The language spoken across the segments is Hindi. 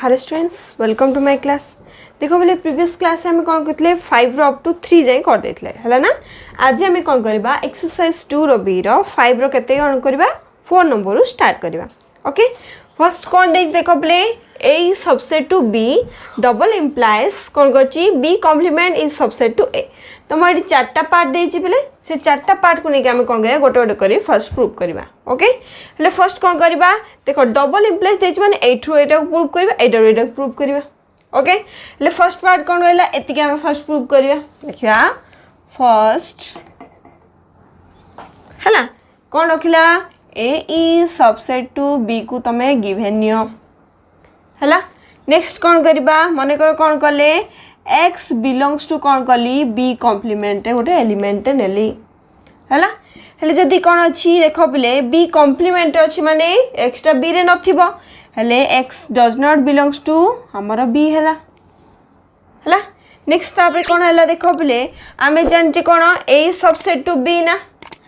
Hello students welcome to my class. देखो बोले प्रीवियस क्लास में कौन करते 5 रो अप टू 3 जाए कर देथिले हैला ना। आज आम कौन करबा एक्सरसाइज 2 रो बी रो 5 रो केते कौन करबा 4 नंबर रो स्टार्ट करबा। ओके फर्स्ट कौन देख देखो बोले A subset to B double implies कौन करची B complement is subset to A. तो मैं चार्टा पार्ट देछि बोले से चार्टा पार्ट को लेके हमें कौन करिया गोटे गोटे करी फर्स्ट प्रूव करबा। ओके हेले फर्स्ट कौन करबा देखो डबल इम्प्लाइज देछि माने एठु एटा प्रूव करबा एटा प्रूव करबा। ओके हेले फर्स्ट पार्ट कौन रहला एतिके हमें फर्स्ट प्रूव करबा। देखिया फर्स्ट हला कौन रखिला ए इज सबसेट टू बी को तमे गिवन नियो हला। नेक्स्ट कौन करबा माने करो कौन कले x बिलोंग्स टू कौन कली बी कॉम्प्लीमेंट गोटे एलिमेंट नेली हला। हेले जदी कौन अछि देखो पिले बी कॉम्प्लीमेंट अछि माने x टा b रे नथिबो हेले x does not belongs to हमर b हला हला। नेक्स्ट तापर कौन हला देखो पिले आमे जानचे कौन a सबसेट टू b ना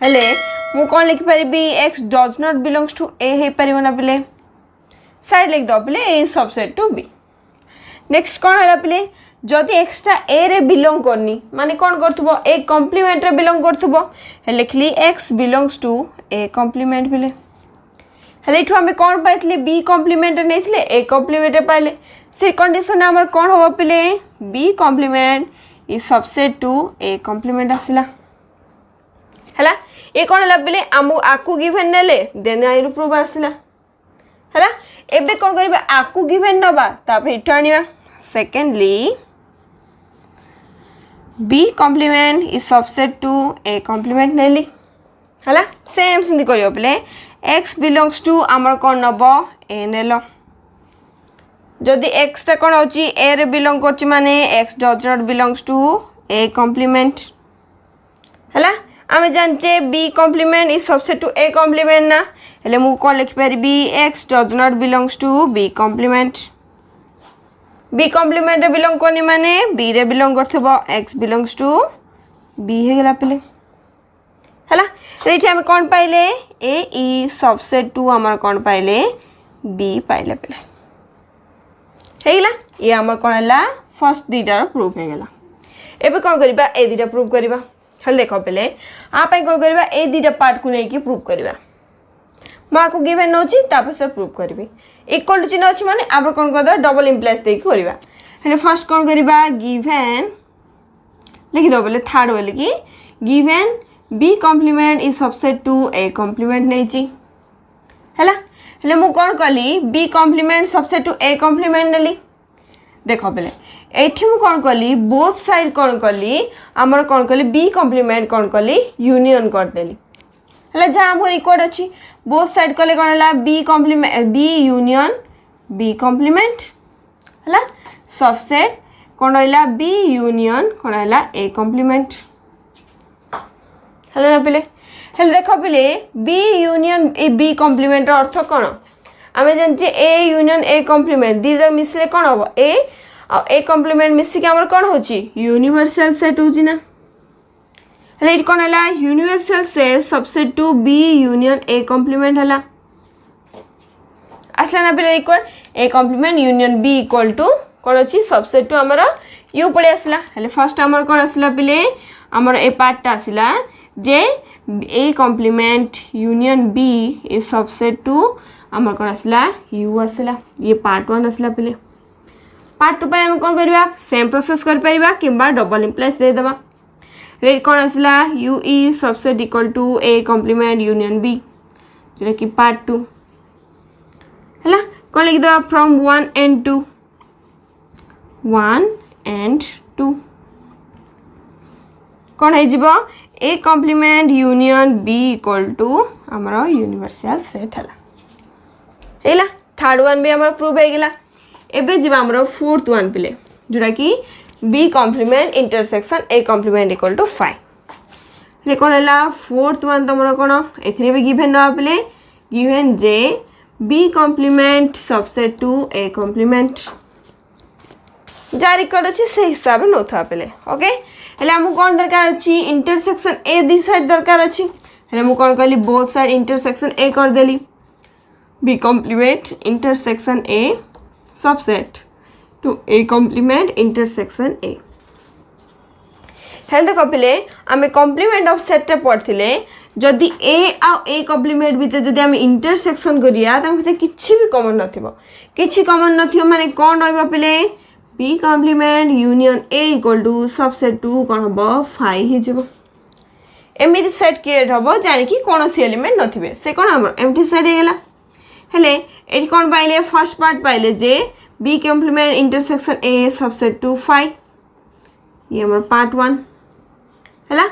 हेले मु कौन लिख परिबी x does not belongs to a हे परिबो ना पिले साइड लिख दो पिले a subset to b। Next कौन हला पिले जदि एक्स्ट्रा ए रे बिलोंग करनी माने कौन करथबो ए कॉम्प्लीमेंट रे बिलोंग करथबो हे लिखली x belongs to A complement बिले हेले इठु हमें कौन पाइतले b कॉम्प्लीमेंट नेथले ए कॉम्प्लीमेंट पाइले से कंडीशन हमर कौन होबो पिले b complement is subset to A complement आसिला हला। ए कौन हला पिले आमु आकु गिवन नेले देन आइरु प्रूफ आसिला हला। एबे कौन करबा आकु गिवन नबा तापर इठु आनिबा secondly b complement is subset to a complement नेली हला। सेम सिंधी करियो पले x बिलोंग्स टू हमर कोन नबो a नेलो जदी x ता कोन होची a रे बिलोंग करची माने x does not belongs to a complement हला। आमे जानचे b complement is subset to a complement ना हेले मु कोन लिखि परबी x does not belongs to b complement B complement रे बिलोंग करनी माने बी रे बिलोंग करथबो x बिलोंग्स टू बी हे गेला पले हला। रेठी हम कोन पाइले a इज सबसेट टू हमर कोन पाइले b पाइले पले हे गेला। ये हमर कोन हला फर्स्ट दीटा प्रूफ हे गेला। एबे कोन करबा ए दीटा प्रूफ करबा हल देखो पले आ पई कोन करबा ए दीटा पार्ट को नै कि प्रूफ करबा मा को गिवन नोची तापर से प्रूफ करबी इक्वल टू चिन्ह अछि माने आबर कोन कर दो डबल इम्प्लाइज दे कि करबा हेले फर्स्ट कोन करबा गिवन लिख दो बोले थर्ड वाले की given b complement is subset to a complement नैची हैला। हेले मु कोन कली b complement subset to a complement नली देखो पले एठी मु कोन कली बोथ साइड कोन कली हमर कोन कली b कॉम्प्लीमेंट कोन कली यूनियन कर देली हैला जा हमर इक्वल अछि बोथ साइड कले कोन हला b complement b union b complement हला सबसेट कोन हला b यूनियन कोन हला a कॉम्प्लीमेंट हला ना पले हेल देखो पले b union A b complement अर्थ कोन आमे जानचे a यूनियन a कॉम्प्लीमेंट दीदा मिसले कोन हो a आ a कॉम्प्लीमेंट मिसी के हमर कोन होची यूनिवर्सल सेट होची ना हेले इट कोन हला universal set subset to b union a complement हला असला ना पले equal a complement union b equal to कोन अछि सबसेट टू हमर u पळे आसला हेले फर्स्ट हमर कोन आसला पले हमर ए पार्ट ता आसला जे a complement union b is subset to हमर कोन आसला u आसला ये पार्ट 1 आसला पले पार्ट 2 पे हम कोन करबा सेम प्रोसेस कर परिबा किबा डबल इम्प्लाइज दे देबा रेट कौन आसला u is subset equal to a complement union b जेटा कि पार्ट 2 हला कौन लिख दो फ्रॉम 1 and 2 1 and 2 कौन है जीवो a complement union b equal to हमरो यूनिवर्सल सेट हला थर्ड वन भी हमरो प्रूव हे गेला। एबे जीवा हमरो फोर्थ वन पिले जोटा कि b complement intersection a complement equal to 5 रे कोन हला फोर्थ वन तमरो कोन एथरे भी गिवन न आपले गिवन जे b complement subset to a complement जारी कर छी से हिसाब न था आपले ओके हेले हम कोन दरकार अछि इंटरसेक्शन a दी साइड दरकार अछि हेले हम कोन कहली बोथ साइड इंटरसेक्शन a कर देली b complement intersection a subset to A complement intersection A. हेल्थ देख पिले आम कॉम्प्लीमेंट ऑफ सेट पढ़ते जदि ए आ ए कॉम्प्लीमेंट भितर जदि आम इंटरसेक्शन करिया भितर किछि भी कॉमन नथिबो, किछि कॉमन नथिबो माने कोन रहबो पिले B complement union A equal to subset to कोन हबो 5 हि जिवो। एमिति सेट क्रिएट हबो जानि कि कोनोसी एलिमेंट नथिबे से कोन हमर एम्प्टी सेट हे गेला। हेले एटी कोन पाइले फर्स्ट पार्ट पाइले जे B complement intersection A subset to 5 ये हमर पार्ट 1 हैला।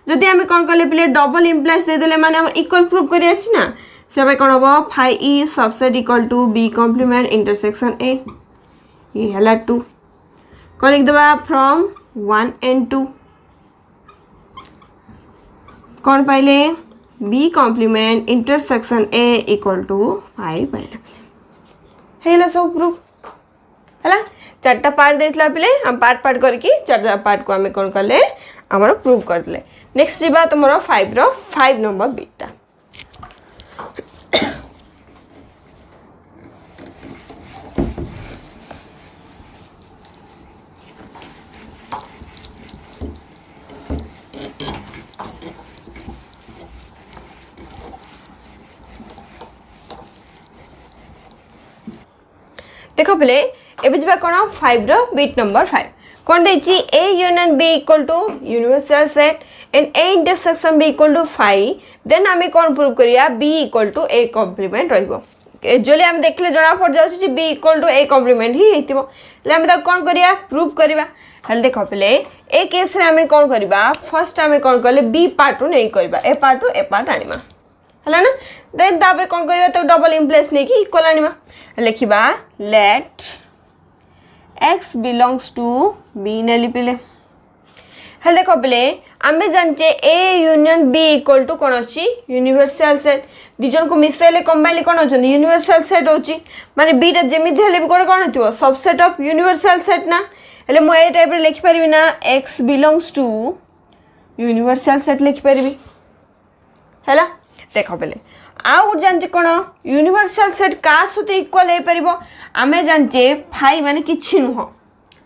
जदि आम कौन कले पिले डबल इम्प्लाइज दे देले माने हम इक्वल प्रूव करिया छी ना से भाई कोन हबो 5 ई subset equal to B complement intersection A ये हैला 2 कोन लिख देबा फ्रॉम 1 एंड 2 कौन पाइले B complement intersection A equal to 5 पाइले हैला सब प्रूफ हैला। चारटा पार्ट देथिला पिले हम पार्ट पार्ट करके चारटा पार्ट को हमें कौन कले आमर प्रूव करले। नेक्स्ट जीवा तुमर 5 रो 5 नंबर बीटा। देखो पहले एबे जीवा कोन 5 रो बीट नंबर 5 कौन देची A union B equal to universal set and A intersection B equal to 5 then आम कौन प्रूव करिया B equal to A complement रहिबो। एक्चुअली हम देखले जना पड़ जाउ छी B equal to A complement ही हेतिबो ले हम त कौन करिया प्रूव करिबा। हल देखो पहले ए केस रे हम कौन करिबा फर्स्ट हम कौन करले बी पार्ट रो नहीं करिबा ए पार्ट आनिमा हला ना देन तापर कौन करिबा तो डबल इम्प्लेस ले कि इक्वल आनिमा लिखिबा let x belongs to b नेली पिले। हेल देखो पिले आमे जानचे a union b equal to कोन अछि यूनिवर्सल सेट दिजन को मिसेले कंबाइनली कोन होचंदी यूनिवर्सल सेट होची माने b रे जेमिति हेले भी कोन हथिबो सबसेट ऑफ यूनिवर्सल सेट ना हेले मु ए टाइप रे लिखि परिबी ना x belongs to universal set लिखि परिबी हैला। देखो पिले आउ जानचे कोन यूनिवर्सल सेट का सते इक्वल हे परिबो आमे जानचे 5 माने किछि नुह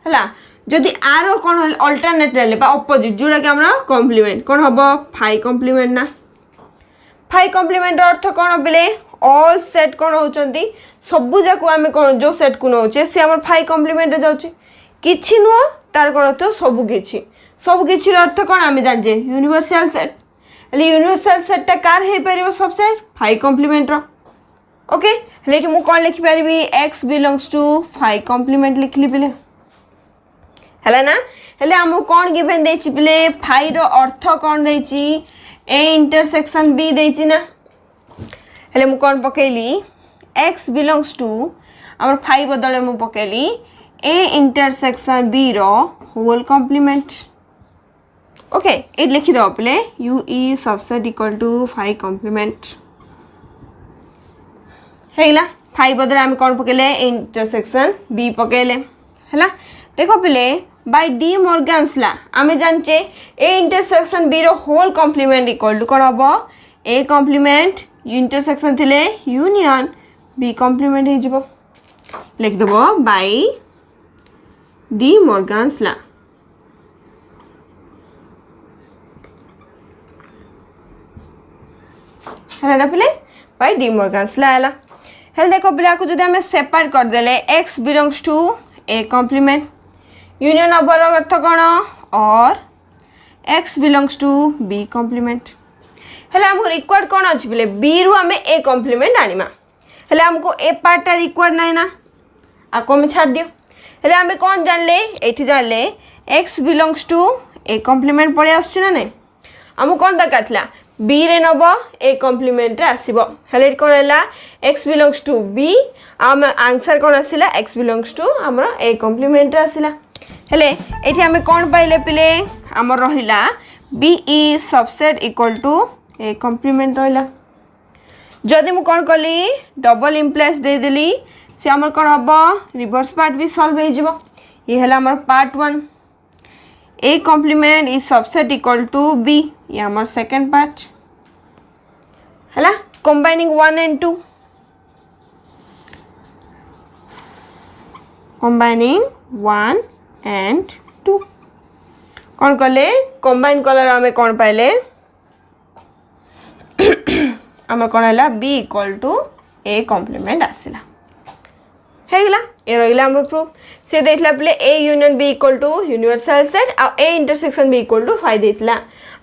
हला जदि आरो कोन अल्टरनेट ले बा ऑपोजिट जोडा कि हमरा कॉम्प्लीमेंट कोन हबो 5 कॉम्प्लीमेंट ना 5 कॉम्प्लीमेंट रो अर्थ कोन बिले ऑल सेट कोन होचंदी सबु जाको आमे कोन जो सेट को नोचे से हमर 5 कॉम्प्लीमेंट रे जाउची किछि नुह तार कोन तो सबु किछि रो अर्थ कोन आमे जानचे यूनिवर्सल सेट ले यूनिवर्सल सेट ता कार हे परिबो सबसेट 5 कॉम्प्लीमेंट रो ओके लेट मु कोन लिखि परिबी x belongs to 5 कॉम्प्लीमेंट लिखली पिले हला ना हेले हम कोन गिवन देछि पिले 5 रो अर्थ कोन देछि a इंटरसेक्शन b देछि ना हेले मु कोन पकेली x belongs to हमर 5 बदले मु पकेली a इंटरसेक्शन b रो होल कॉम्प्लीमेंट ओके ए लिखि दो पिले u e subset equal to 5 complement हैला 5 बदले हम कोन पकेले इंटरसेक्शन b पकेले हैला। देखो पिले बाय डी मॉर्गन्स ला आमे जानचे a इंटरसेक्शन b रो होल कॉम्प्लीमेंट इक्वल टू कोन हबो a कॉम्प्लीमेंट इंटरसेक्शन थिले यूनियन b कॉम्प्लीमेंट हे जिवो लिख दबो बाय डी मॉर्गन्स ला है ना पिले बाय डी मॉर्गन्स ला आला। हेल देखो पिला को जदि हमें सेपरेट कर देले x belongs to a complement union of अर्थ कोन और x belongs to b complement हेले हम रिक्वायर्ड कोन अछि पिले b रु हमें a कॉम्प्लीमेंट आनिमा हेले हमको a पार्ट रिक्वायर्ड नै ना आको में छाड़ दियो हेले हमें कोन जानले एठी जानले x belongs to a complement पळे आछछ ना नै हम कोन दरकार थला b रे नबो a कॉम्प्लीमेंट रे आसीबो हेले कोन हैला x बिलोंग्स टू b हम आंसर कोन आसिला x बिलोंग्स टू हमरो a कॉम्प्लीमेंट रे आसिला हेले एठी हमें कोन पाइले पिले हमर रहिला b e subset equal to a complement रहिला जदि मु कोन कली डबल इम्प्लाइज दे देली से हमर कोन हबो रिवर्स पार्ट भी सॉल्व हो जिवो ये हैला हमर पार्ट 1 a कॉम्प्लीमेंट is subset equal to b ये हमर सेकंड पार्ट हैला कंबाइनिंग 1 एंड 2 combining 1 and 2 कौन कले कंबाइन कलर आमे कौन पाइले आमे कौन हैला b equal to a complement आसिला है गला ए रहिला हम प्रूफ से देखला पले a union b equal to universal set आ a intersection b equal to 5 देतला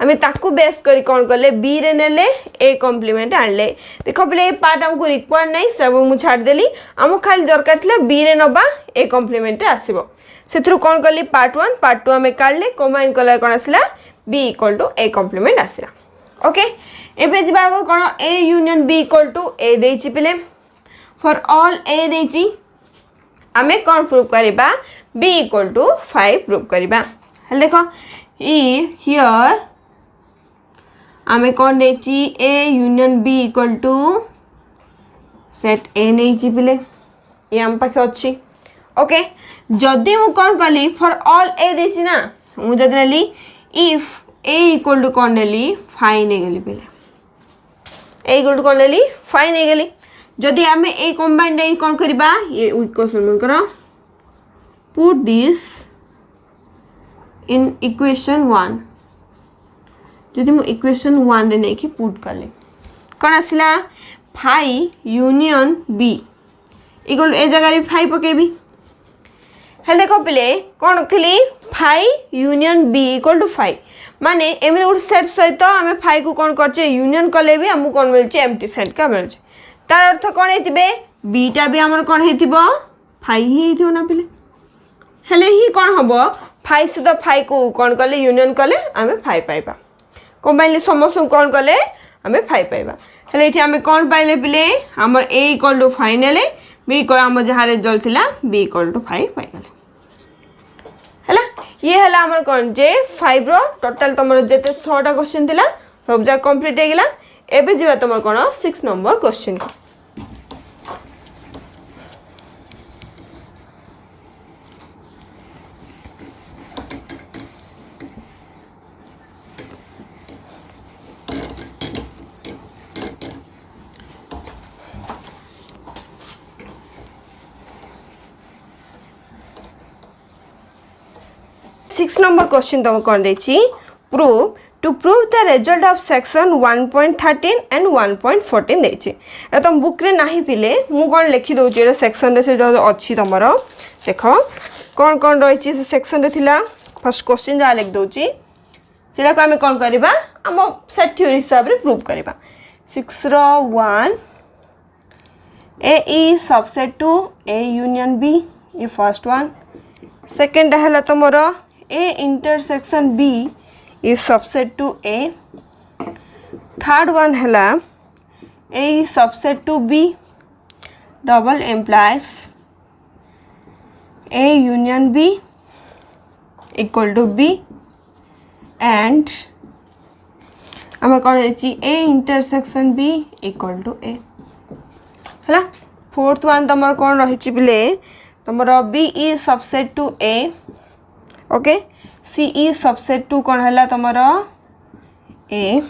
आमे ताकू बेस करी कौन करले b रे नेले a कॉम्प्लीमेंट आनले देखो पले ए पार्ट हमको रिक्वायर्ड नहीं सब मु छाड़ देली हम खाली दरकार थला b रे नबा a कॉम्प्लीमेंट आसीबो सेथरु कौन करली पार्ट 1 पार्ट 2 हमें काढले कंबाइन कलर कोन आसला b equal to a complement आसला ओके एबे जिबा हम कोन a union b equal to a देछि पिले फॉर ऑल a देछि हमें कौन प्रूव करिबा b इक्वल टू 5 प्रूव करिबा हल देखो ई हियर हमें कौन देछि a union b equal to set a नेछि पिले ये हम पाखे अछि ओके जदि मु कौन कली फॉर ऑल ए देछि ना मु जदि नेली इफ a इक्वल टू कौन नेली 5 ने गेली पहले a इक्वल टू कौन नेली 5 ने गेली जदि हमें a कंबाइंड इन कौन करबा ये इक्वेशन मन करो पुट दिस इन इक्वेशन 1 जदि मु इक्वेशन 1 रे नै कि पुट करले कौन आसिला 5 यूनियन b इक्वल टू ए जगह रे 5 पकेबी हेल देखो पिले कौन रखिली 5 यूनियन b इक्वल टू 5 माने एमे गोटे सेट सहित आम 5 को कौन करछे यूनियन कले भी हमको कौन मिलछे एम्प्टी सेट का मिलछे तार अर्थ कौन हेतिबे b टा भी हमर कौन हेतिबो 5 ही हेतिबो ना पिले हेले ही कौन हबो 5 से तो 5 को कौन कले यूनियन कले आम 5 पाइबा कंबाइनली समस्त कौन कले आम 5 पाइबा हेले एठी आम कौन पाइले पिले हमर a इक्वल टू 5 नेले b इक्वल हम जहाँ रिजल्ट थिला b इक्वल टू 5 पाइगले हैला ये हैला हमर कोन जे 5 रो टोटल तमरो जेते 6 टा क्वेश्चन थिला सब जा कंप्लीट हे गेला एबे जेबा तमर कोन 6 नंबर क्वेश्चन को 6 number question तुम कौन देछि prove to prove the result of section 1.13 and 1.14 देछि ए तुम बुक रे नाही पिले मु कोन लिखि दोछि ए सेक्शन रे से जो अछि तमरो देखो कौन कौन रहिछि से सेक्शन रे थिला फर्स्ट क्वेश्चन जा लिख दोछि सेला को हमें कौन करबा हम सेट थ्योरी हिसाब रे प्रूव करबा 6 रो 1 a is subset to a union b ये फर्स्ट वन सेकंड हला तमरो a intersection b is subset to a third one hela a is subset to b double implies a union b equal to b and amar kon hechi a intersection b equal to a hela fourth one tamar kon rahichi bile tamara b is subset to a okay C ई सबसेट टू कौन है तमरो A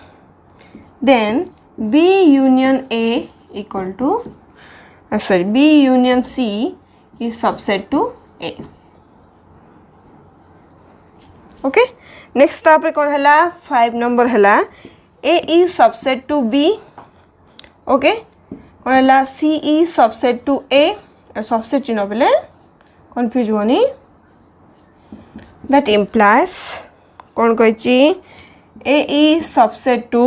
then B union A equal to sorry B union C is subset to A okay next तापर कौन है 5 नंबर है A is subset to B okay कौन है C is subset to A subset चिन्ह बोले कन्फ्यूज होनी that implies कौन कहिची a is subset to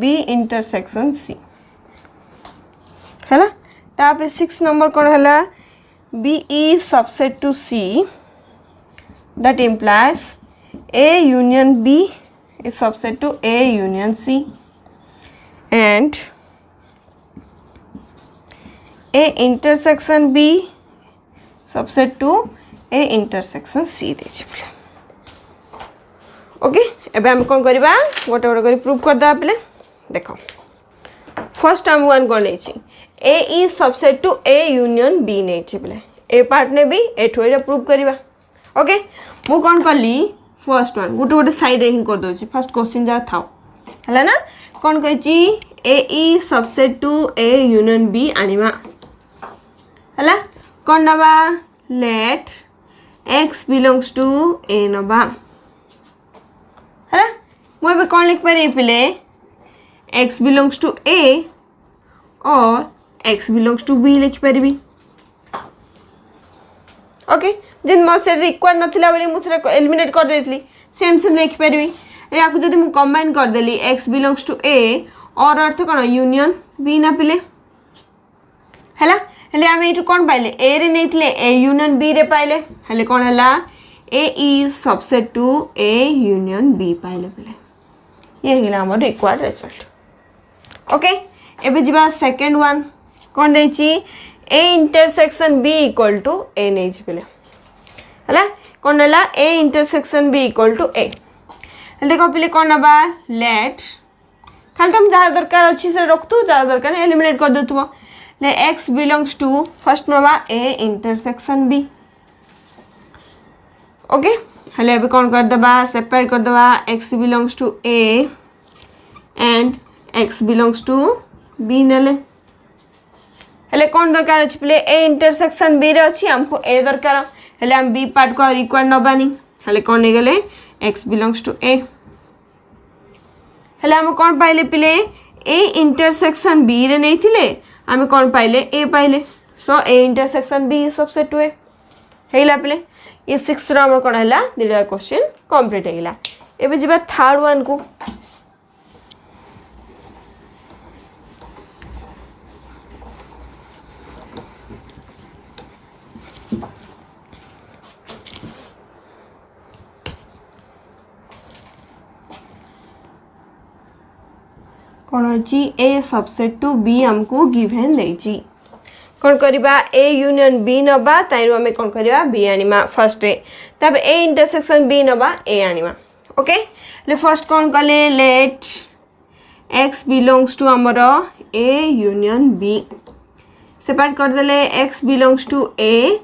b intersection c हैला तापर 6 नंबर कौन हैला b is subset to c that implies a union b is subset to a union c and a intersection b subset to a intersection c देछि बोले ओके एबे हम कोन करबा गोटे गोटे करी प्रूफ कर दा पले देखो फर्स्ट हम वन कोन लेछि a is subset to a union b नेछि बोले ए पार्ट ने भी एठो रे प्रूफ करबा ओके मु कोन करली फर्स्ट वन गोटे गोटे साइड रे ही कर दोछि फर्स्ट क्वेश्चन जा थाओ हला ना कोन कहछि a is subset to a union b आनिमा हला कोन नबा लेट x बिलोंग्स टू ए नबा है मुझे कौन लिख पारे पिले x बिलोंग्स टू ए और x बिलोंग्स टू b लिख पारि ओके जिन मोर से रिक्वायर्ड नथिला बोली मुझे एलिमिनेट कर देथली सेम से लिख पारि या जदि मु कंबाइन कर देली x बिलोंग्स टू a और अर्थ कौन यूनियन b ना पिले हैला हेले आम ये कौन पाइले ए रे नहीं ए यूनियन बी रे पाइले हेले कौन है A is subset to A union B पाइले पिले ये है हमर रिक्वायर्ड रिजल्ट ओके एबे जिबा सेकंड वन कौन देछि A intersection B equal to A नहीं पिले हैला कौन है A intersection B equal to A देखो पिले कौन नबा लेट खाली तुम जहाँ दरकार अच्छी से रखतु जहाँ दरकार एलिमिनेट कर देथुबो ले x बिलोंग्स टू फर्स्ट नबा a इंटरसेक्शन b ओके हेले अभी कौन कर दबा सेपरेट कर दबा x belongs to a and x belongs to b नेले हेले कौन दरकार अछि प्ले a इंटरसेक्शन b रे अछि हमको a दरकार हेले हम b पार्ट को रिक्वायर्ड नबानी हेले कौन ने गेले x बिलोंग्स टू a हेले हम कौन पाइले पिले a इंटरसेक्शन b रे नहीं थिले आमे कौन पाइले ए पाइले so A intersection B subset to A हेला पिले ये 6 रो हमर कोन हला दिला क्वेश्चन कंप्लीट हेला एबे जिबा थर्ड वन को कौन अच्छी ए सबसेट टू बी हमको गिवन देछि कौन करिबा ए यूनियन बी नबा ताइरो हमें कौन करिबा बी आनिमा फर्स्ट रे तब ए इंटरसेक्शन बी नबा ए आनिमा ओके ले फर्स्ट कौन कले लेट x बिलोंग्स टू हमरो ए यूनियन बी सेपरेट कर देले x बिलोंग्स टू ए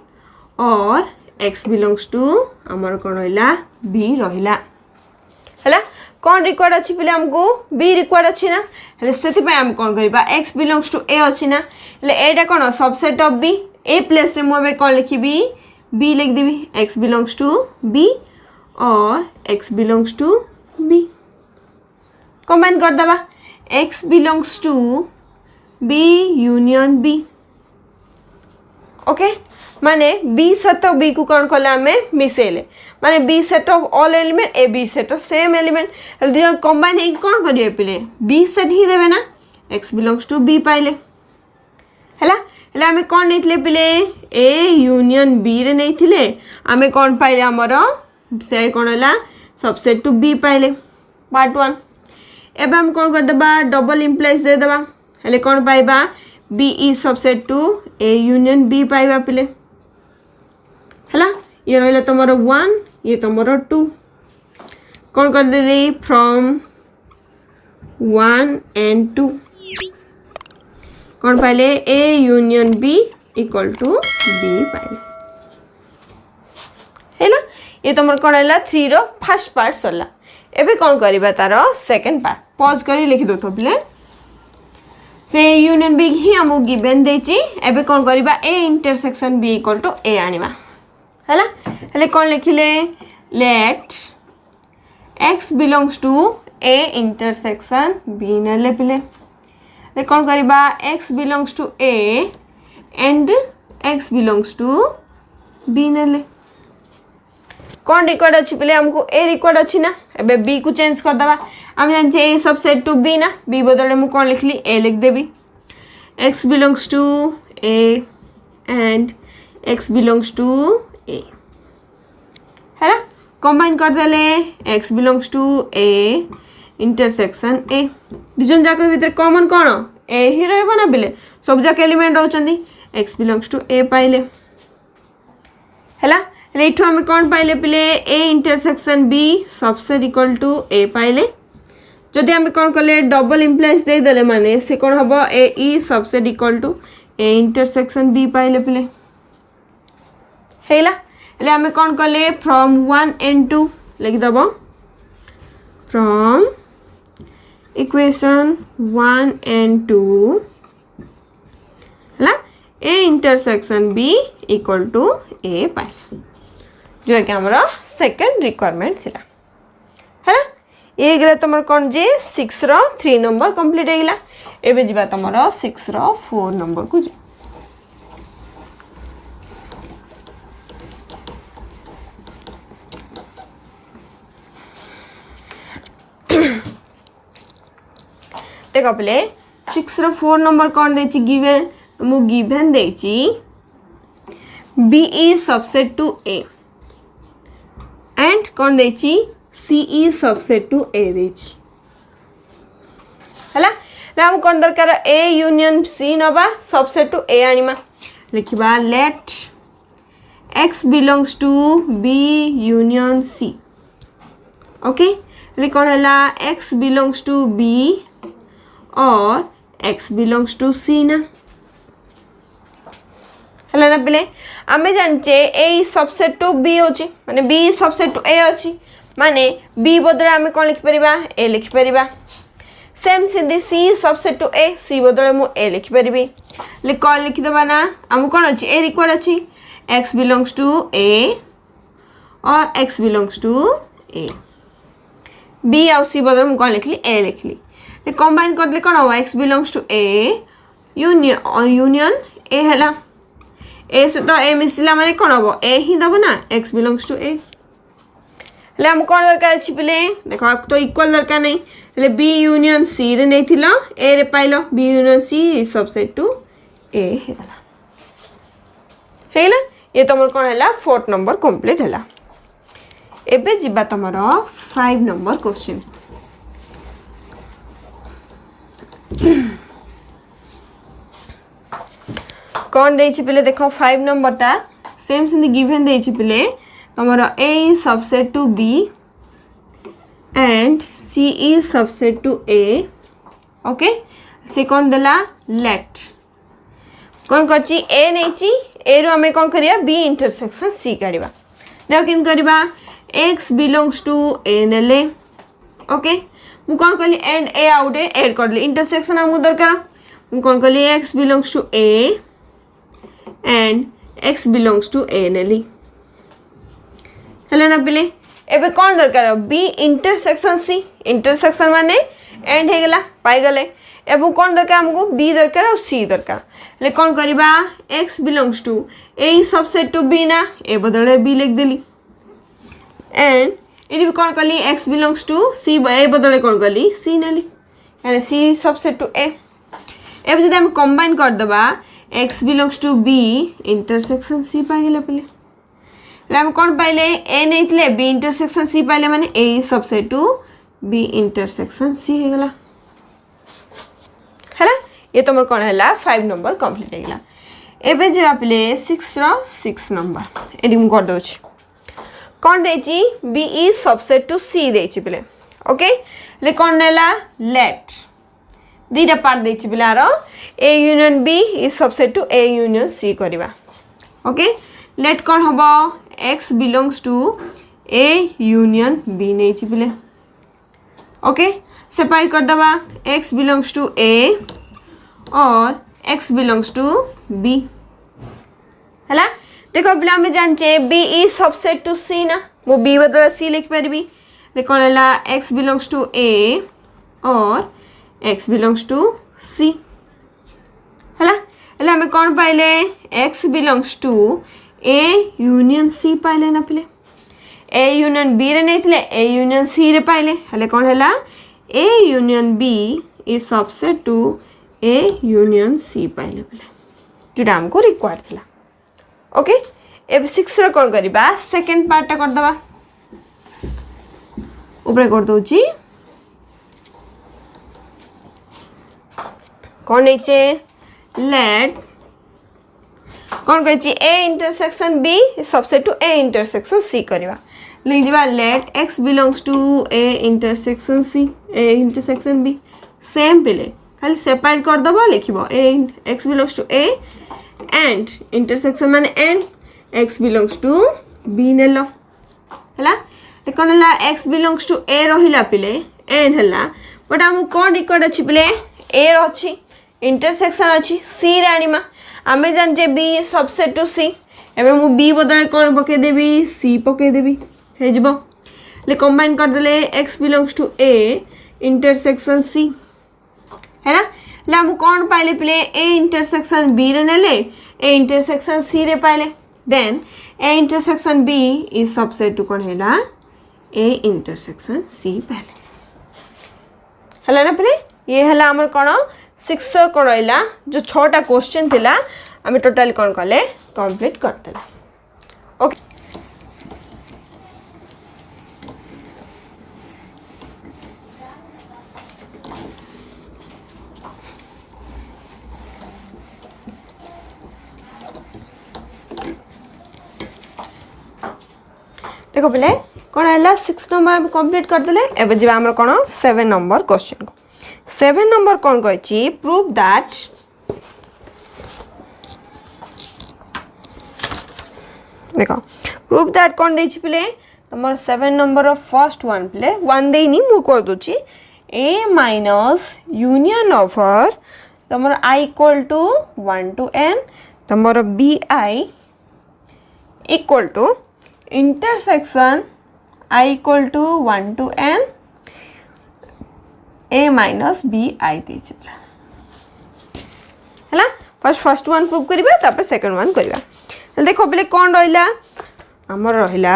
और x बिलोंग्स टू हमर कौन होइला b रहिला हला कौन रिक्वायर्ड अच्छी पिले हमको बी रिक्वायर्ड अच्छी ना हेले सेति पे हम कौन करिबा x बिलोंग्स टू a अच्छी ना हेले एटा कौन subset of b a place रे मोबे कौन लिखिबी b लिख देबी x बिलोंग्स टू b और x belongs to b combine कर दबा x belongs to b union b okay माने b सहित b को कौन कला हमें मिसेले माने b set of all element A b set of same element हल्दी और कंबाइन एक कौन करिए पिले b सेट ही देबे ना x बिलोंग्स टू b पाइले हैला हैला हमें कौन नहीं थिले पिले a यूनियन b रे नहीं थिले हमें कौन पाइले हमरो से कौन हला सबसेट टू b पाइले पार्ट 1 एबे हम कौन कर देबा डबल इंप्लाइज दे देबा हैले कौन पाइबा b is subset to a union b पाइबा पिले हैला ये रहिला तमरो 1 ये तमरो 2 कौन कर देली फ्रॉम 1 एंड 2 कौन पाइले a union b equal to b पाइले हैला ये तमर कौन हैला 3 रो फर्स्ट पार्ट सरला एबे कौन करिबा तारो सेकंड पार्ट पॉज करी लिखि दो तो पिले से यूनियन b ही हमो गिवन देची एबे कौन करिबा a intersection b equal to a आनिबा हैला हेले कौन लिखिले let x belongs to a intersection b नेले पिले ले कौन करिबा x belongs to a and x belongs to b नेले कौन रिक्वायर्ड अछि पिले हमको a रिक्वायर्ड अछि ना एबे b को चेंज कर दबा हम जान छे a सबसेट टू b ना b बदले मु कौन लिखली a लिख देबी x belongs to a and x belongs to a है ना कंबाइन कर देले x belongs to a intersection a दिजन जाक भीतर कॉमन कोन a ही रहबो ना बिले सब जाक एलिमेंट रहचंदी x बिलोंग्स टू a पाइले हैला लेठो हम कोन पाइले पिले a intersection b subset equal to a पाइले जदि हम कोन करले डबल इंप्लाइज दे देले माने से कोन हबो a ई subset equal to a intersection b पाइले पिले हैला ले हमें कौन कले फ्रॉम 1 एंड 2 लिख दबो फ्रॉम इक्वेशन 1 एंड 2 हैला A intersection B equal to A पाइले जो कि आमर सेकेंड रिक्वायरमेंट थिला है ये गला तुम कौन जे 6 रो 3 नंबर कंप्लीट हो गला एबे जिबा तुमर 6 रो 4 नंबर को जी देखो पहले 6 रो 4 नंबर कौन देची गिवन तो मु गिवन देची B is subset to A and कौन देची C is subset to A देची हला हम कौन दरकार ए यूनियन सी नबा सबसेट टू ए आनिमा लिखिबा let x belongs to B union C okay ले कौन हला x बिलोंग्स टू बी और x बिलोंग्स टू c ना हला ना पहले आमे जानचे a सबसेट टू b होची माने b सबसेट टू a होची माने b बदले आमे कोन लिखि परिबा a लिखि परिबा सेम सिद्धि c subset to a c बदले मु a लिखि परिबी ले कोन लिखि दबा ना हम कोन होची a रिक्वायर होची x बिलोंग्स टू a और x belongs to a b और c बदले मु कोन लिखली a लिखली कंबाइन करले कौन हम x belongs to a union a है a सहित a मिसला माने कौन हम a ही दब ना x बिलोंग्स टू a ले हम कौन दरकार अछि पले देखो तो इक्वल दरकार नहीं ले b यूनियन c रे नहीं थिलो a रे पाइलो b union c is subset to a हेला ये तमर कौन हैला 4th नंबर कंप्लीट हैला एबे जिबा तमर 5 नंबर क्वेश्चन कौन देछि पले देखो 5 नंबर ता सेम सिंधी गिवन देछि पले तमरो a is subset to b and c is subset to a okay से कौन देला लेट कौन करछि a नैछि a रो हमें कौन करिया b इंटरसेक्शन c करिबा देखो किन करिबा x belongs to a नेले ओके मु कौन कली एंड ए आउट ऐड कर ली इंटरसेक्शन हमको दरकार मु कौन कली x belongs to a and x belongs to a नेली हला ना पले एबे कौन दरकार b इंटरसेक्शन c इंटरसेक्शन माने एंड हे गला पाई गले एबे कौन दरकार हमको b दरकार और c दरकार ले कौन करिबा x belongs to a subset to b ना ए बदले b लिख देली एंड इधर भी कौन कली x बिलोंग्स टू c ए बदले कौन कली c नेली यानी c सबसेट टू a एबे जदि हम कंबाइन कर दबा x belongs to b intersection c पाइ गेले पले ले हम कौन पाइले a नैतले b इंटरसेक्शन c पाइले माने a subset to b intersection c हे गेला हैला ये तमर कौन हैला 5 नंबर कंप्लीट हे गेला एबे जे आपले 6 रो 6 नंबर एडी हम कर दोछ कौन देची b is subset to c देची पले ओके ले कौन नेला लेट दीटा पार्ट देची पले आरो a union b is subset to a union c करबा ओके लेट कौन हबो x belongs to a union b नेची पले ओके सेपरेट कर दबा x belongs to a और x belongs to b हला देखो बिला में जानचे b is subset to c ना वो b बदला c लिख परबी ले कौन हैला x belongs to a और x belongs to c हला हला हमें कौन पाइले x belongs to a union c पाइले ना पले a यूनियन b रे नहीं थले a यूनियन c रे पाइले हले कौन हैला a union b is subset to a union c पाइले पले जोटा हमको रिक्वायर थला ओके एबे 6 रे कौन करिबा सेकंड पार्ट ता कर दबा ऊपर कर दोची कौन नीचे लेट कौन कहछि a intersection b subset to a intersection c करबा लिख दिबा let x belongs to a intersection c a intersection b same पले खाली सेपरेट कर दबा लिखिबो a x belongs to a and intersection माने and x belongs to b नेलो हला कौन हला x belongs to a रहिला पिले एंड हला बट हम कोन रिकॉर्ड अछि पिले a रहछि इंटरसेक्शन अछि c रे आनिमा आमे जानचे b is subset to c एबे मु b बदले कोन पके देबी c पके देबी हे जबो ले कंबाइन कर देले x belongs to a intersection c है ना ले हम कौन पाइले प्ले a इंटरसेक्शन b रे नेले a इंटरसेक्शन c रे पाइले then a intersection b is subset to कौन हैला a इंटरसेक्शन c पाइले हला ना प्ले ये हला हमर कोन 6 कोन रहिला जो 6टा क्वेश्चन थिला हम टोटल कोन कले कंप्लीट करतले ओके देखो पहले कौन है 6 नंबर कंप्लीट कर देले एबे जे हमर कोन 7 नंबर क्वेश्चन को 7 नंबर कौन कहछि प्रूव दैट देखो प्रूव दैट कौन देछि पहले तमर 7 नंबर ऑफ फर्स्ट वन पहले 1 देनी मु कर दोछि a माइनस यूनियन ओवर तमर i equal to 1 to n तमर bi equal to intersection I equal to 1 to n a minus b I दीजिए है ना फर्स्ट वन प्रूव करिबा तापर सेकंड वन करिबा देखो पहले कौन रहिला हमर रहिला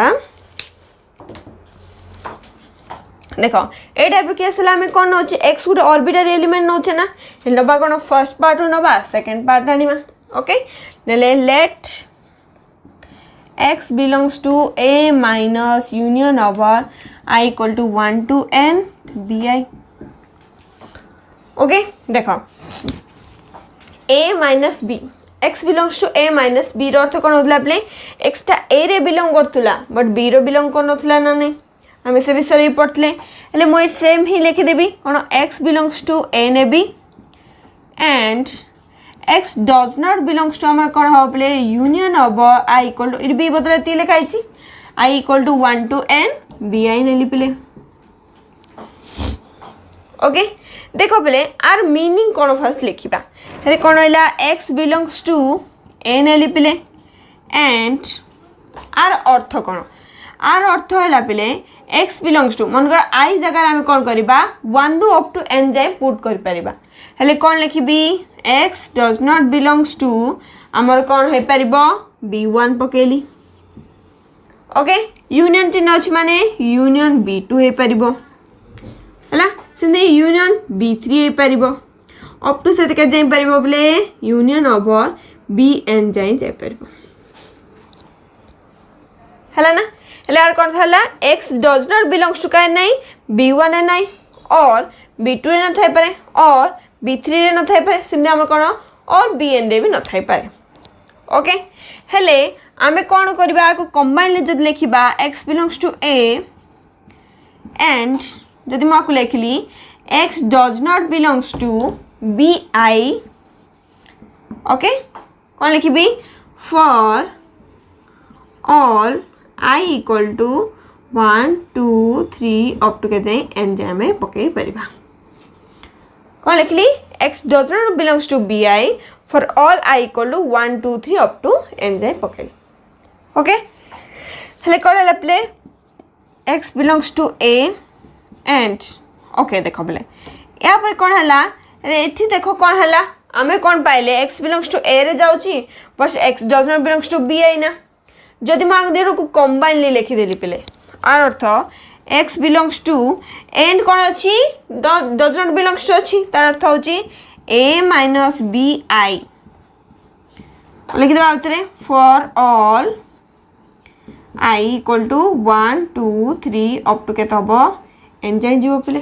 देखो ए टाइप केस ला में कौन होची x गुटे ऑर्बिटरी एलिमेंट नोचे ना लबा कौन फर्स्ट पार्ट नबा सेकंड पार्ट आनिमा okay let x belongs to a minus union over I equal to 1 to n bi okay देखो a minus b x belongs to a minus b रो अर्थ कोन होतला प्ले x टा a रे बिलोंग करतुला बट b रो बिलोंग कोन होतला ना नहीं हम से विषय पढ़तले એટલે মই सेम ही लिखि देबी कोन x belongs to a ने b and x does not belongs to हमार कौन हो play union over I equal to it b बदले ती लिखाई छी I equal to 1 to n bi नेली प्ले ओके देखो प्ले आर मीनिंग कौन फर्स्ट लिखिबा हेरे कौन होइला x belongs to a नेली प्ले एंड आर अर्थ कौन आर अर्थ होला प्ले x belongs to मन कर I जगह हम कौन करिबा 1 रू अप टू n जाय पुट कर परिबा हेले कौन लिखिबी x does not belongs to आमर कौन है परिबो b1 पकेली ओके यूनियन चिन्ह अछि माने यूनियन b2 है परिबो हला सिंदे यूनियन b3 है परिबो अप टू से के जाय परिबो बले यूनियन ओवर bn जाय परिबो हला ना हले आर कौन थला x does not belongs to का नहीं b1 है नहीं और b2 रे न थाई पारे और b3 रे न थाई पारे सिंधे हमर कोन और bn रे भी न थाई पारे ओके हेले आमे कोन करबा को कंबाइन ले जद लिखिबा x belongs to a and जदि म को लिखली x does not belongs to bi okay कोन लिखिबी for all I equal to 1 2 3 up to के जाय n जाय में पके परिबा कौन लिखली x does not belongs to bi for all I equal to 1 2 3 up to n जाय पके ओके हेले कौन ले play x belongs to a and okay देखो बोले या पर कौन हला रे एठी देखो कौन हला हमें कौन पाइले x belongs to a रे जाउची बस x does not belongs to bi ना जदि माग देरो को कंबाइनली लिखि देली पले आर अर्थ x belongs to and कौन अछि does not belongs to अछि तार अर्थ होची a minus bi लिखि देबा उतरे for all I equal to 1 2 3 up to केत हबो n जाय जीवो पले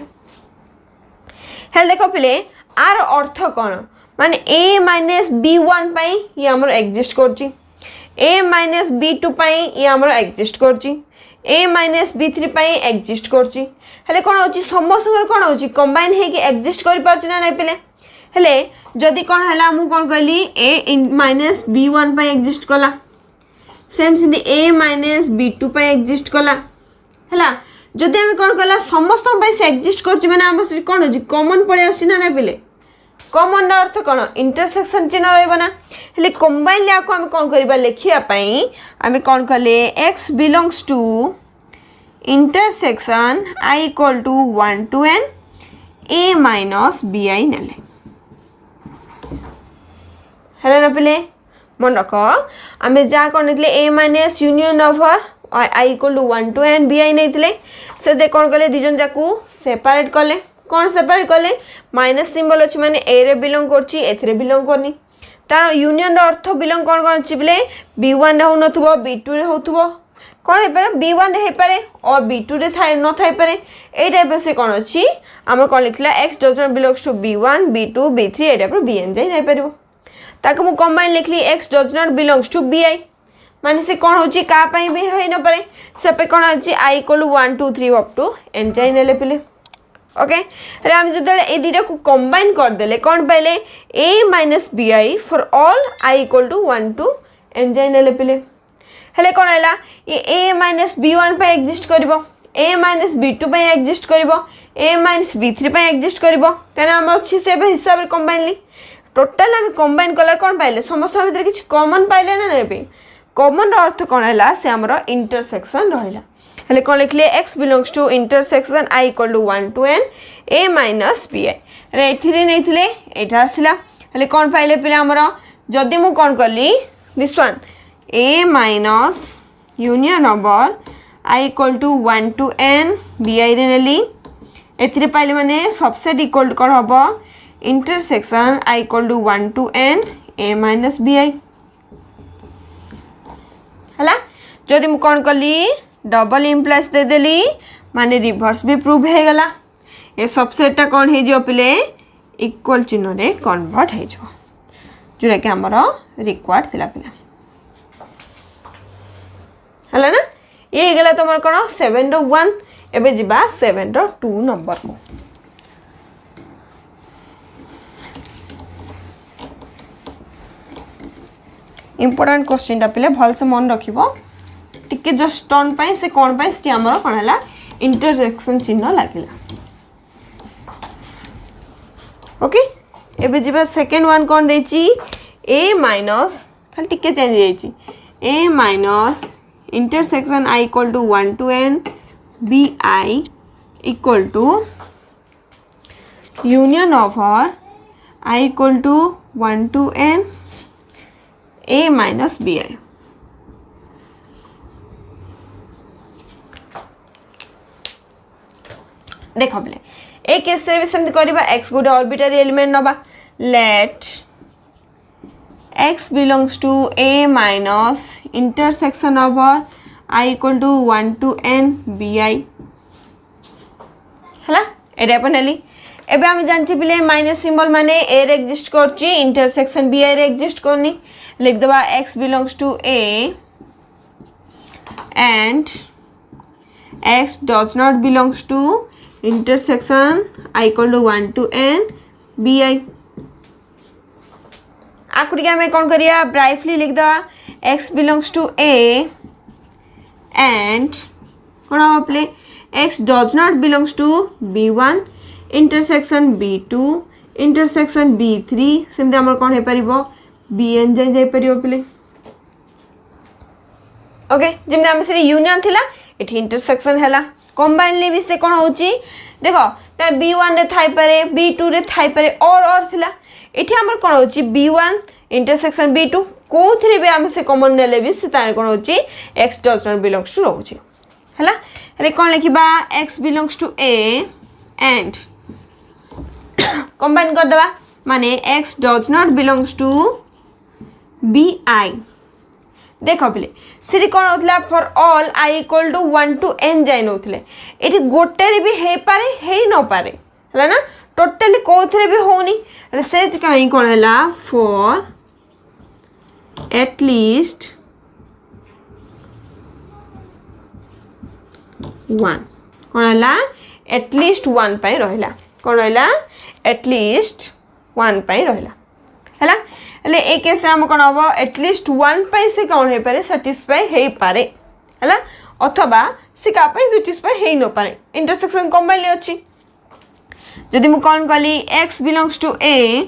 हेल देखो पले आर अर्थ कोन माने a minus b1 पई ये हमर एग्जिस्ट करची a minus b2 पई ये हमर एग्जिस्ट करची a minus b3 पई एग्जिस्ट करची हेले कोन होची समस्त कोन होची कंबाइन हे कि एग्जिस्ट करि परची ना नै पले हेले जदी कोन हला मु कोन कहली a minus b1 पई एग्जिस्ट कला same Sindhi a minus b2 पई एग्जिस्ट कला हला जदी हम कोन कला समस्त पई से एग्जिस्ट करची माने हम कोन होची कॉमन पड़े आसी ना नै पले कॉमन अर्थ कौन इंटरसेक्शन चिन्ह रहा हेले कंबाइन आपको आम कौन करवा लिखापी आम कौन कले x belongs to intersection i equal to 1 to n a minus bi नेले है ना पे मन रख आम जहाँ कौन नहीं a minus union over i equal to 1 to n bi नहीं से कौन कले दुजन जाकू सेपरेट कले कौन सेपरेट कले माइनस सिंबल अच्छी माने a रे बिलोंग कर बिलोंग करनी तार यूनियन अर्थ बिलोंग कौन कौन अच्छी बोले b1 हो नथुबो b2 रे होथुबो कौन है पारे b1 रे हे पारे और b2 रे थाई न थाई पारे ए टाइप से कौन अच्छी आम कौन लिखला x does not belongs to b1 b2 b3 ए टाइप bn जाई परिबो ताको मु कंबाइन लिखली x does not belongs to bi माने से कौन होची का पई भी होई न पारे से पे कौन अछि i equal to 1 2 3 up to n जाई नेले पिले ओके रे हम जो ए दुटा को कंबाइन कर देले कौन पाइले a minus bi for all i equal to 1 to n जाई नेले पिले हेले कौन हैला ये a माइनस b1 पे एग्जिस्ट करिवो a माइनस b2 पे एग्जिस्ट करिवो a माइनस b3 पे एग्जिस्ट करिवो काना हम अछि से हिसाब रे कंबाइन ली टोटल हम कंबाइन कलर कौन पाइले समस्त भीतर किछ कॉमन पाइले ना नेबे कॉमन अर्थ कौन हैला से हमरो इंटरसेक्शन रहिला हेले कौन लिखले x belongs to intersection i equal to 1 to n a minus bi रे एथिरे नैथिले एटा आसिला हेले कौन पाइले पिला हमरो जदी मु कौन करली this one a minus union over i equal to 1 to n bi रे नेली एथिरे पाइले माने सबसेट इक्वल कर हबो intersection i equal to 1 to n a minus bi हला जदी मु कौन करली डबल इम्प्लाइज दे देली माने रिवर्स भी प्रूव हो गला ये सबसेटा कौन है जो पिले इक्वल चिन्ह रे कन्वर्ट है जो जोरा कि हमरो रिक्वायर्ड थिला पिला हला ना ये गला तमर कोन 7 रो 1 एबे जिबा 7 रो 2 नंबर को इंपोर्टेंट क्वेश्चन टा पिले भल से मन रखिबो टिके जस्ट टर्न पाई से कौन पाई से हमर कोन हला इंटरसेक्शन चिन्ह लागिला ओके एबे जिबा सेकंड वन कौन देची a माइनस खाली टिके चेंज देची a minus intersection i equal to 1 to n bi equal to union over i equal to 1 to n a minus bi देख बोले ए केस रे भी सेमति करबा x गोटे ऑर्बिटरी एलिमेंट नबा let x belongs to a minus intersection over i equal to 1 to n bi हला एटा पनेली एबे हम जानछि बिले माइनस सिंबल माने a रे एग्जिस्ट करछि इंटरसेक्शन bi रे एग्जिस्ट करनी लिख देबा x belongs to a and x does not belongs to intersection i equal to 1 to n bi आकुड़ी के हमें कौन करिया ब्राइटली लिख दवा x belongs to a and कौन हम अपने x does not belongs to b1 intersection b2 intersection b3 सेमते हमर कौन हे परिबो bn जाई परिबो पले ओके जेमते हम से यूनियन थिला एठी इंटरसेक्शन हैला कंबाइनली भी से कौन होची देखो तार b1 रे थाई पारे b2 रे थाई पारे और थिला एठी हमर कौन होची b1 इंटरसेक्शन b2 कोथरे भी हम से कॉमन नेले भी से तार कौन होची x does not belongs to रहउची हला हेले कौन लिखिबा x belongs to a and combine कर देबा माने x does not belongs to bi देख बोले सी कौन होता for all i equal to 1 to n जाए नौले ये गोटे भी हो पारे हे न पारे है ना टोटाली कौन भी होनी से कहीं कौन है फॉर एटलिस्ट 1 कौन है एटलिस्ट 1 पाई रहिला कौन रहिला एटलिस्ट 1 पाई रहिला हैला ले ए केस हम कोन हबो एटलिस्ट 1 पाई से कोन हे पारे सैटिस्फाई हे पारे हैला अथवा से का पाई सैटिस्फाई हे न पारे इंटरसेक्शन कंबाइन ले अछि जदि मु कोन कली x बिलोंग्स टू a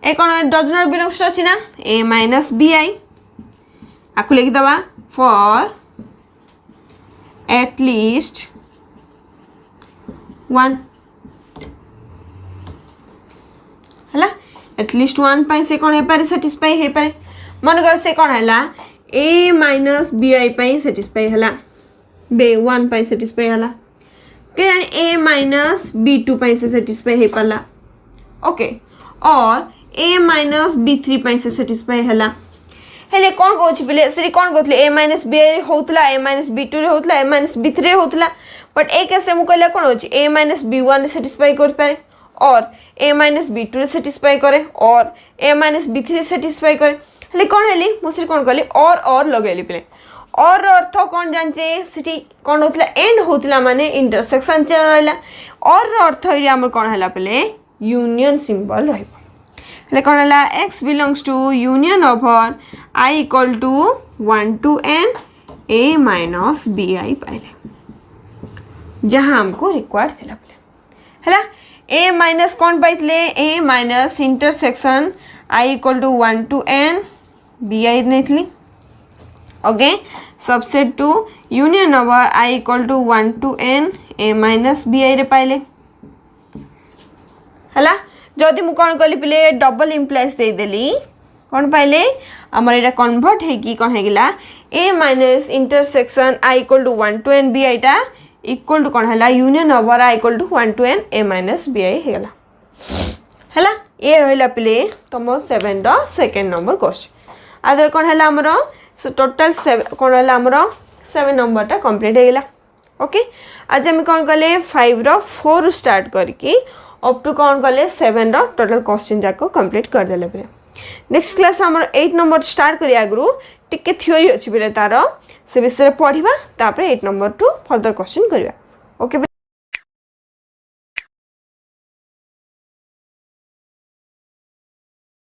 ए कौन डज नॉट बिलोंग्स टू अच्छी ना ए माइनस बी आई आपको लिखिदवा फॉर एट लीस्ट 1 है एटलिस्ट 1 पाई से कौन है साटिस्फाई हो पारे मन कर से कौन है ए माइनस बी आई पाई साटिस्फाई है बे 1 पाई साटिस्फाई है के जाने ए माइनस बी 2 पाई से साटिस्फाई हो पाला ओके और ए माइनस बी 3 पाई से साटिस्फाई है हेले कौन कहूँ बोले से कौन कहते ए माइनस बी आई होता ए माइनस बी 2 होता ए माइनस बी 3 होता बट ए केस मुझे कहला कौन हो ए माइनस बी 1 साटिस्फाई कर पारे और ए माइनस बी 2 साटिस्फाई करे और ए माइनस बी 3 साटिस्फाई करे हेले कौन है मुझे कौन कहली और लगेली पे और अर्थ कौन जाने सीटी कौन होता एंड होता माने इंटरसेक्शन चल रहा और अर्थ आम कौन है पे यूनियन सिंबल रही कौन है x belongs to union over I equal to 1 to n A minus B i पाइले जहाँ हमको रिक्वायर्ड थिला है ए माइनस कौन पाइले A minus intersection I equal to 1 to n B I नहीं थी okay subset to union over I equal to 1 to n A minus B I रे पाइले है जदि मु कौन कली पे डबल इम्प्लाइज देदेली कौन पाइले आमर यहाँ कन्वर्ट है कौन है A minus intersection I equal to 1 to n B आईटा इक्वल टू कौन है union over I equal to 1 to n A minus B I है ये रहा पे तुम 7 सेकेंड नंबर क्वेश्चन आदर कौन है आमर टोटाल 7 कौन है आमर 7 नंबरटा कंप्लीट होगा ओके आज आम कौन कले 5 रो 4 स्टार्ट करके अप टू कौन कले 7 रो टोटाल क्वेश्चन जाक कंप्लीट करदेले पे नेक्स्ट क्लास आमर 8 नंबर स्टार्ट करिया आगु टिके थ्योरी अच्छी पे तार से विषय पढ़ा तापर 8 नंबर टू फर्दर क्वेश्चन करवा ओके।